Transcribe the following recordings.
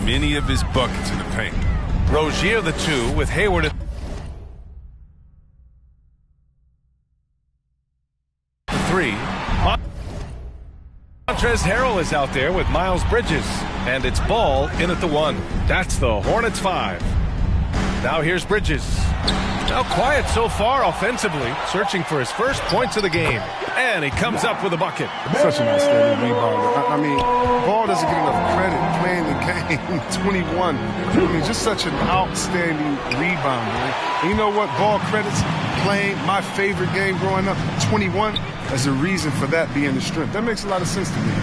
many of his buckets in the paint. Rozier the 2 with Hayward at 3. Montrezl Harrell is out there with Miles Bridges. And it's Ball in at the 1. That's the Hornets 5. Now here's Bridges. Now quiet so far offensively, searching for his first points of the game. And he comes up with a bucket. Such an outstanding rebounder. I mean, Ball doesn't get enough credit playing the game. 21. I mean, just such an outstanding rebounder. And you know what? Ball credits playing my favorite game growing up, 21, as a reason for that being the strength. That makes a lot of sense to me.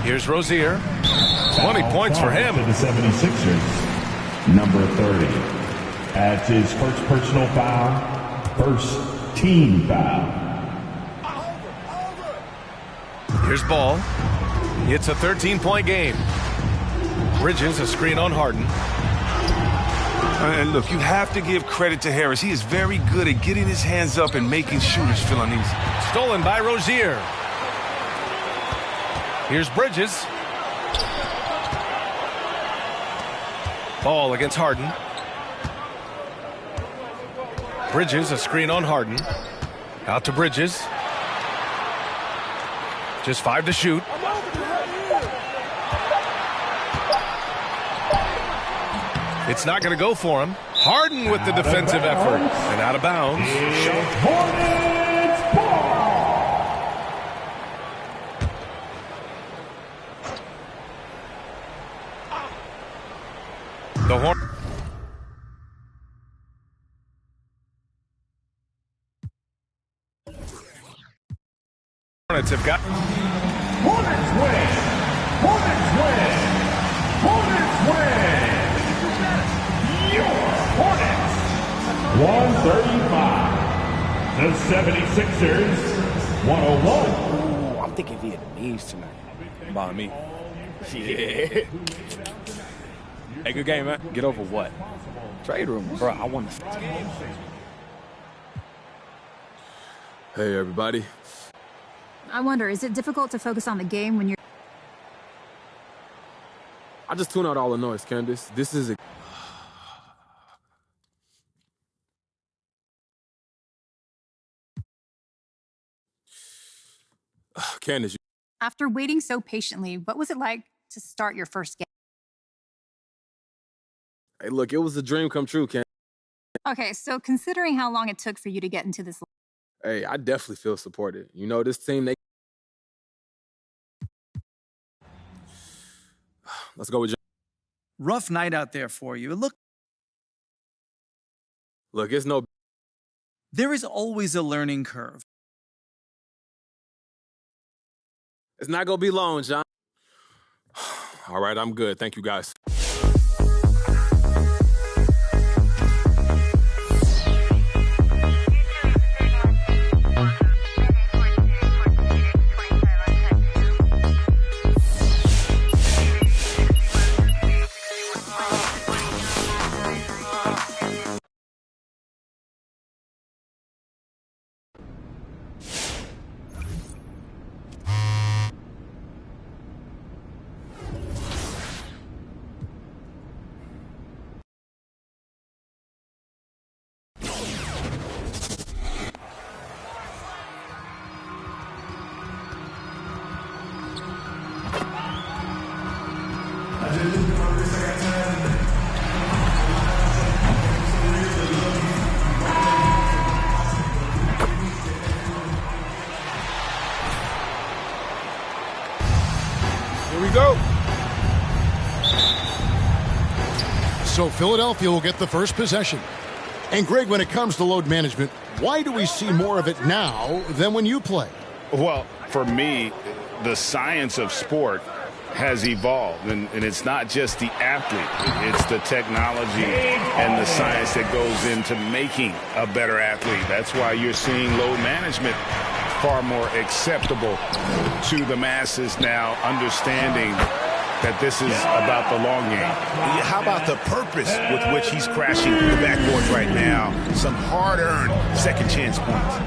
Here's Rozier. 20 points for him. To the 76ers, number 30. That's his first personal foul, first team foul. Here's Ball. It's a 13-point game. Bridges a screen on Harden. And look, you have to give credit to Harris. He is very good at getting his hands up and making shooters feel uneasy. Stolen by Rozier. Here's Bridges. Ball against Harden. Bridges, a screen on Harden. Out to Bridges. Just 5 to shoot. It's not going to go for him. Harden with the defensive effort. And out of bounds. Hornets ball. The Hornets have got. Hornets win! Hornets win! Hornets win! Your Hornets! 135. The 76ers, 101. Ooh, I'm thinking Vietnamese tonight. By me. Yeah. Hey, good game, man. Get over what? Trade room, bro. I want to. Hey, everybody. I wonder, is it difficult to focus on the game when you're... I just tune out all the noise, Candace. This is a... Candace. After waiting so patiently, what was it like to start your first game? Hey, look, it was a dream come true, Candace. Okay, so considering how long it took for you to get into this... Hey, I definitely feel supported. You know, this team, they... Let's go with John. Rough night out there for you. Look, It's no... there is always a learning curve. It's not going to be long, John. All right, I'm good. Thank you, guys. Here we go. So Philadelphia will get the first possession. And Greg, when it comes to load management, why do we see more of it now than when you play? Well, for me, the science of sport has evolved, and it's not just the athlete. It's the technology and the science that goes into making a better athlete. That's why you're seeing load management far more acceptable to the masses now, understanding that this is about the long game. How about the purpose with which he's crashing the backboards right now? Some hard-earned second chance points.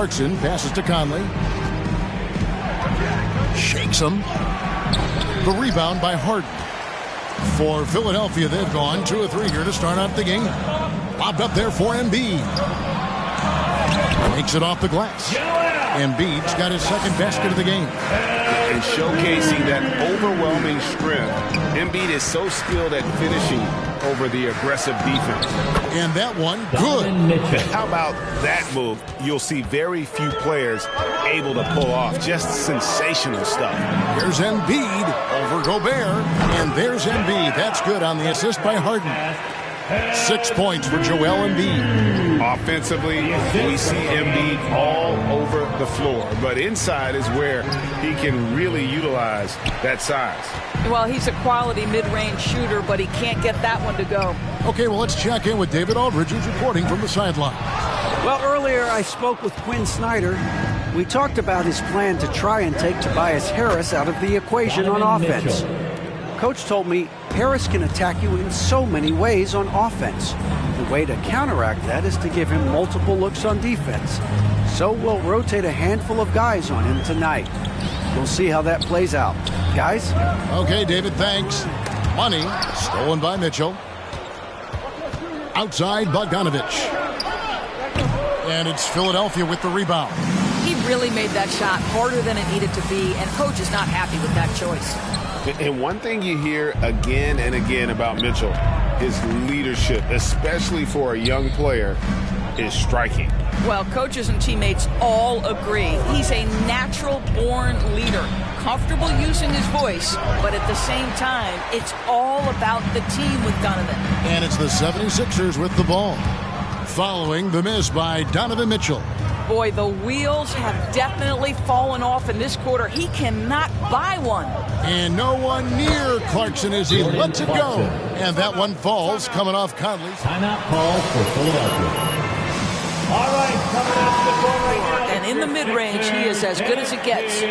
Clarkson passes to Conley. Shakes him. The rebound by Harden. For Philadelphia, they've gone 2 of 3 here to start out the game. Lobbed up there for Embiid. Takes it off the glass. Embiid's got his second basket of the game. And showcasing that overwhelming strength. Embiid is so skilled at finishing over the aggressive defense. And that one, good. How about that move? You'll see very few players able to pull off. Just sensational stuff. Here's Embiid over Gobert. And there's Embiid. That's good on the assist by Harden. 6 points for Joel Embiid. Offensively, we see Embiid all over the floor. But inside is where he can really utilize that size. Well, he's a quality mid-range shooter, but he can't get that one to go. Okay, well, let's check in with David Aldridge, who's reporting from the sideline. Well, earlier I spoke with Quinn Snyder. We talked about his plan to try and take Tobias Harris out of the equation on offense. Coach told me Harris can attack you in so many ways on offense. The way to counteract that is to give him multiple looks on defense. So we'll rotate a handful of guys on him tonight. We'll see how that plays out. Guys? Okay, David, thanks. Money stolen by Mitchell. Outside, Bogdanovich. And it's Philadelphia with the rebound. He really made that shot harder than it needed to be, and coach is not happy with that choice. And one thing you hear again and again about Mitchell, his leadership, especially for a young player, is striking. Well, coaches and teammates all agree. He's a natural-born leader, comfortable using his voice, but at the same time, it's all about the team with Donovan. And it's the 76ers with the ball. Following the miss by Donovan Mitchell. Boy, the wheels have definitely fallen off in this quarter. He cannot buy one. And no one near Clarkson as he lets it go. And that one falls coming off Conley. Timeout call for Philadelphia. All right, coming out to the court right now. And in the mid-range, he is as good as it gets.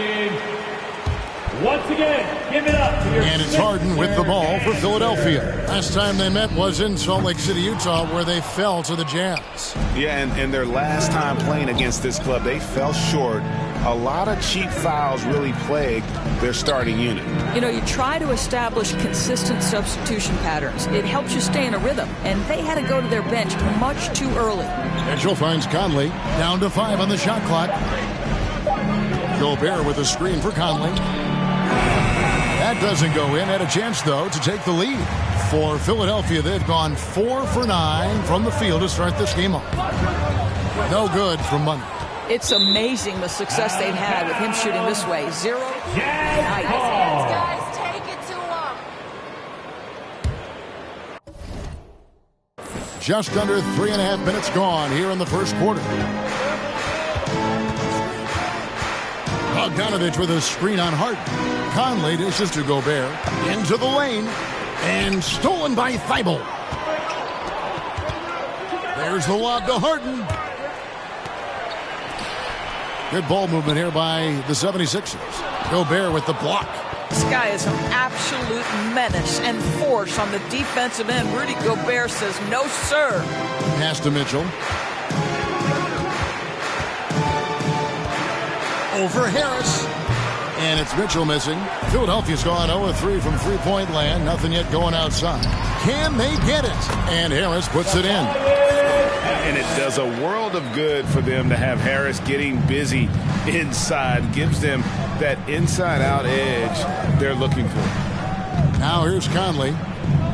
Once again, give it up to your And it's Harden with the ball for Philadelphia. Last time they met was in Salt Lake City, Utah, where they fell to the Jazz. Yeah, and their last time playing against this club, they fell short. A lot of cheap fouls really plagued their starting unit. You know, you try to establish consistent substitution patterns. It helps you stay in a rhythm, and they had to go to their bench much too early. Mitchell finds Conley, down to 5 on the shot clock. Gobert with a screen for Conley. That doesn't go in. Had a chance, though, to take the lead. For Philadelphia, they've gone 4 for 9 from the field to start this game off. No good from Money. It's amazing the success they've had with him shooting this way. 0. Nice. Guys, take it to him. Just under 3.5 minutes gone here in the first quarter. Bogdanovich with a screen on Harden. Conley dishes to Gobert. Into the lane. And stolen by Thibault. There's the lob to Harden. Good ball movement here by the 76ers. Gobert with the block. This guy is an absolute menace and force on the defensive end. Rudy Gobert says, no, sir. Pass to Mitchell. Over Harris. And it's Mitchell missing. Philadelphia's gone 0-3 from three-point land. Nothing yet going outside. Can they get it? And Harris puts it in. And it does a world of good for them to have Harris getting busy inside. Gives them that inside-out edge they're looking for. Now here's Conley.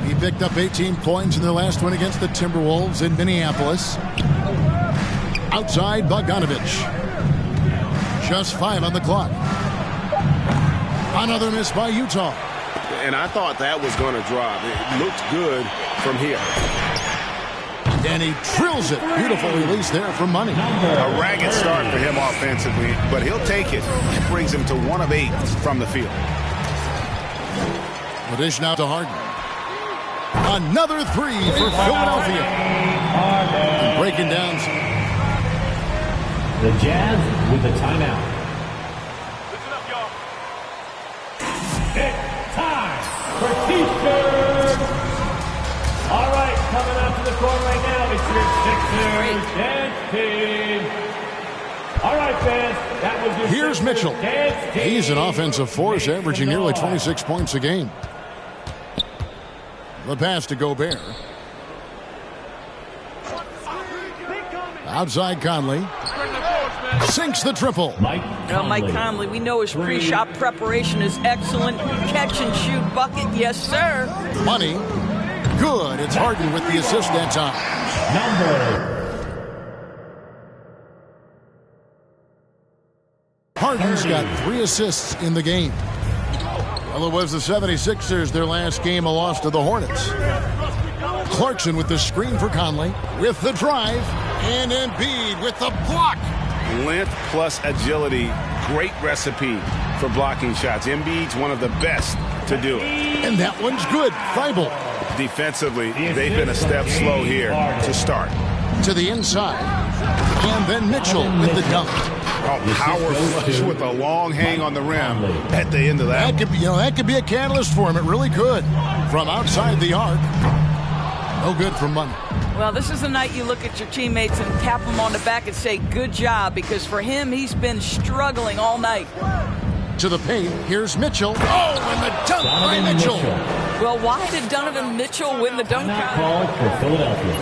He picked up 18 points in their last win against the Timberwolves in Minneapolis. Outside, Bogdanovich. Just 5 on the clock. Another miss by Utah. And I thought that was going to drop. It looked good from here. And he drills it. Beautiful release there from Money. A ragged start for him offensively, but he'll take it. It brings him to 1 of 8 from the field. The dish now to Harden. Another 3 for Philadelphia. And breaking down. The Jazz with a timeout. It's time for T-shirts. All right, coming up to the court right now, it's your Sixers dance team. All Here's Mitchell. He's an offensive force, averaging nearly 26 points a game. The pass to Gobert. Outside Conley. Sinks the triple. Mike Conley, we know his pre-shot preparation is excellent. Catch and shoot bucket, yes, sir. Money. Good. It's Harden with the assist that time. Harden's got 3 assists in the game. Well, it was the 76ers, their last game, a loss to the Hornets. Clarkson with the screen for Conley. With the drive. And Embiid with the block. Length plus agility, great recipe for blocking shots. Embiid's one of the best to do it. And that one's good. Thibault. Defensively, they've been a step slow here to start. To the inside. And then Mitchell with the dunk. Power flush with a long hang on the rim at the end of that. That could be a catalyst for him. It really could. From outside the arc. No good from Money. Well, this is the night you look at your teammates and tap them on the back and say, good job, because for him, he's been struggling all night. To the paint, here's Mitchell. Oh, and the dunk by Mitchell. Well, why did Donovan Mitchell win the dunk Call for Philadelphia.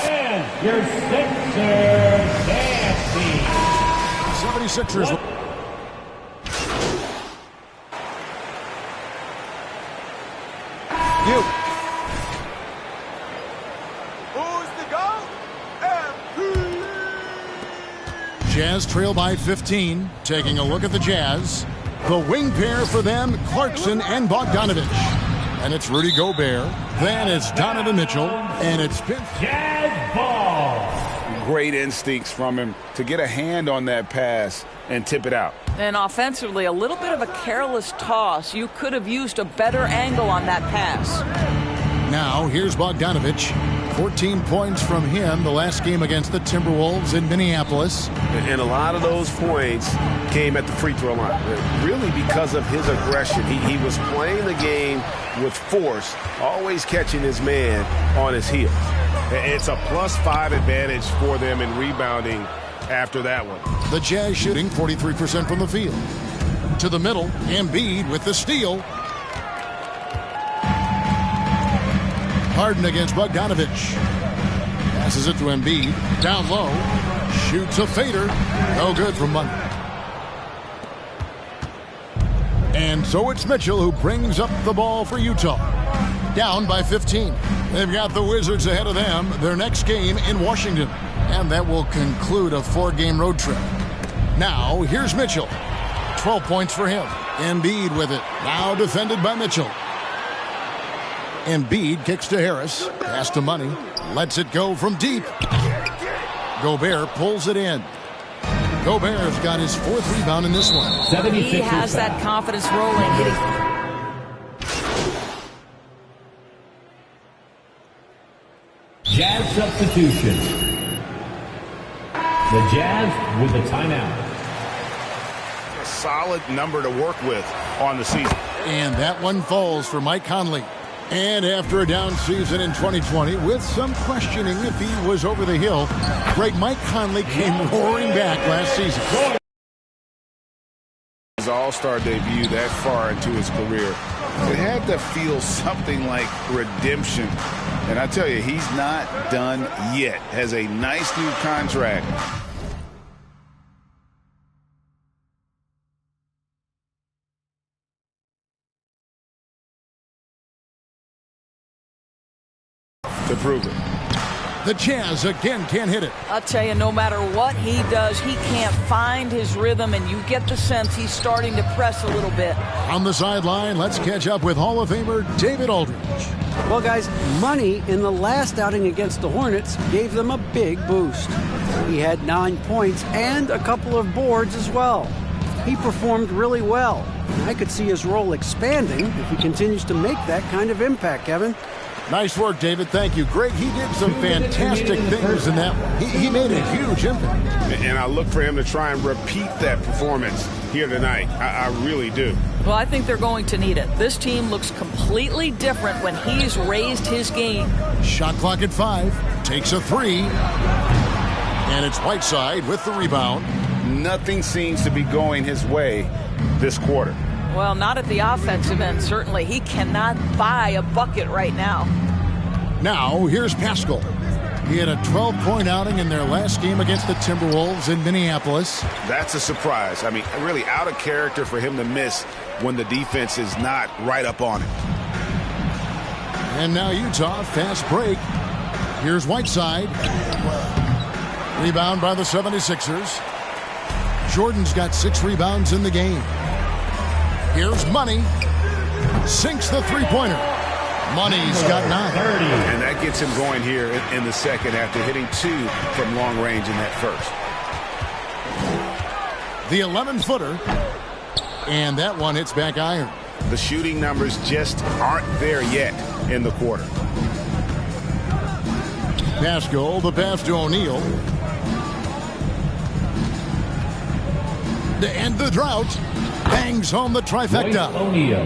And your Sixers dancing. 76ers. Who's the goal? Jazz trail by 15. Taking a look at the Jazz. The wing pair for them, Clarkson and Bogdanovich. And it's Rudy Gobert. Then it's Donovan Mitchell. And it's Jazz ball. Great instincts from him to get a hand on that pass and tip it out. And offensively, a little bit of a careless toss. You could have used a better angle on that pass. Now, here's Bogdanovich. 14 points from him the last game against the Timberwolves in Minneapolis. And a lot of those points came at the free throw line. Really because of his aggression. He was playing the game with force, always catching his man on his heels. It's a +5 advantage for them in rebounding after that one. The Jazz shooting 43% from the field. To the middle, Embiid with the steal. Harden against Bogdanovich. Passes it to Embiid. Down low. Shoots a fader. No good from Money. And so it's Mitchell who brings up the ball for Utah. Down by 15. They've got the Wizards ahead of them. Their next game in Washington. And that will conclude a 4-game road trip. Now, here's Mitchell. 12 points for him. Embiid with it. Now defended by Mitchell. Embiid kicks to Harris. Pass to Money. Lets it go from deep. Gobert pulls it in. Gobert's got his 4th rebound in this one. He has that confidence rolling. Jazz substitution. The Jazz with the timeout. A solid number to work with on the season. And that one falls for Mike Conley. And after a down season in 2020, with some questioning if he was over the hill, great Mike Conley came roaring back last season. His all-star debut that far into his career, it had to feel something like redemption. And I tell you, he's not done yet. Has a nice new contract. To prove it. The Jazz again can't hit it. I'll tell you, no matter what he does, he can't find his rhythm, and you get the sense he's starting to press a little bit. On the sideline, let's catch up with Hall of Famer David Aldridge. Well, guys, Money in the last outing against the Hornets gave them a big boost. He had 9 points and a couple of boards as well. He performed really well. I could see his role expanding if he continues to make that kind of impact, Kevin. Nice work, David. Thank you. Great. He did some fantastic things in that one. He made a huge impact. And I look for him to try and repeat that performance here tonight. I really do. Well, I think they're going to need it. This team looks completely different when he's raised his game. Shot clock at 5. Takes a three. And it's Whiteside with the rebound. Nothing seems to be going his way this quarter. Well, not at the offensive end, certainly. He cannot buy a bucket right now. Now, here's Pascal. He had a 12-point outing in their last game against the Timberwolves in Minneapolis. That's a surprise. I mean, really out of character for him to miss when the defense is not right up on it. And now Utah, fast break. Here's Whiteside. Rebound by the 76ers. Jordan's got 6 rebounds in the game. Here's Money. Sinks the three-pointer. Money's got 9. And that gets him going here in the second after hitting 2 from long range in that first. The 11-footer. And that one hits back iron. The shooting numbers just aren't there yet in the quarter. Pascal, the pass to O'Neal. To end the drought. Bangs home the trifecta.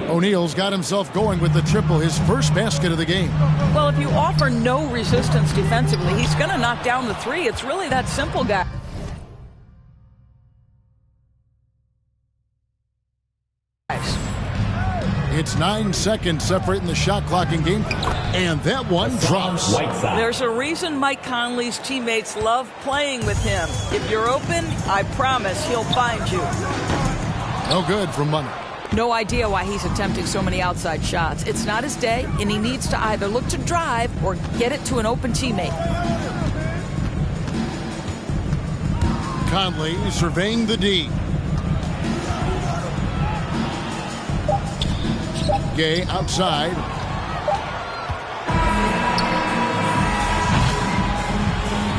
O'Neal's got himself going with the triple, his first basket of the game. Well, if you offer no resistance defensively, he's going to knock down the three. It's really that simple, guy. It's 9 seconds separating the shot clock in game. And that one drops. There's a reason Mike Conley's teammates love playing with him. If you're open, I promise he'll find you. No good from Money. No idea why he's attempting so many outside shots. It's not his day, and he needs to either look to drive or get it to an open teammate. Conley surveying the D. Gay outside.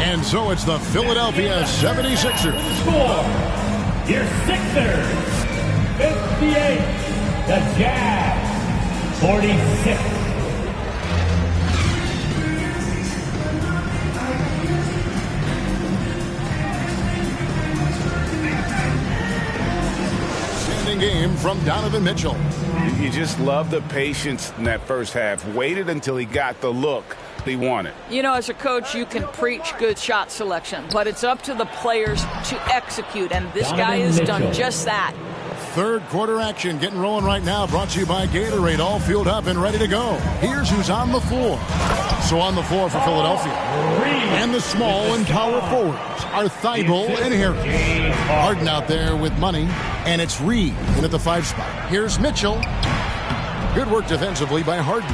And so it's the Philadelphia 76ers. Score, your Sixers, 58. The Jazz, 46. Standing game from Donovan Mitchell. You just love the patience in that first half. Waited until he got the look he wanted. You know, as a coach, you can preach good shot selection, but it's up to the players to execute, and this guy has done just that. Third quarter action getting rolling right now, brought to you by Gatorade, all fueled up and ready to go. Here's who's on the floor. So on the floor for Philadelphia. And the small and power forwards are Thibault and Harris. Harden out there with Money, and it's Reed in at the 5 spot. Here's Mitchell. Good work defensively by Harden.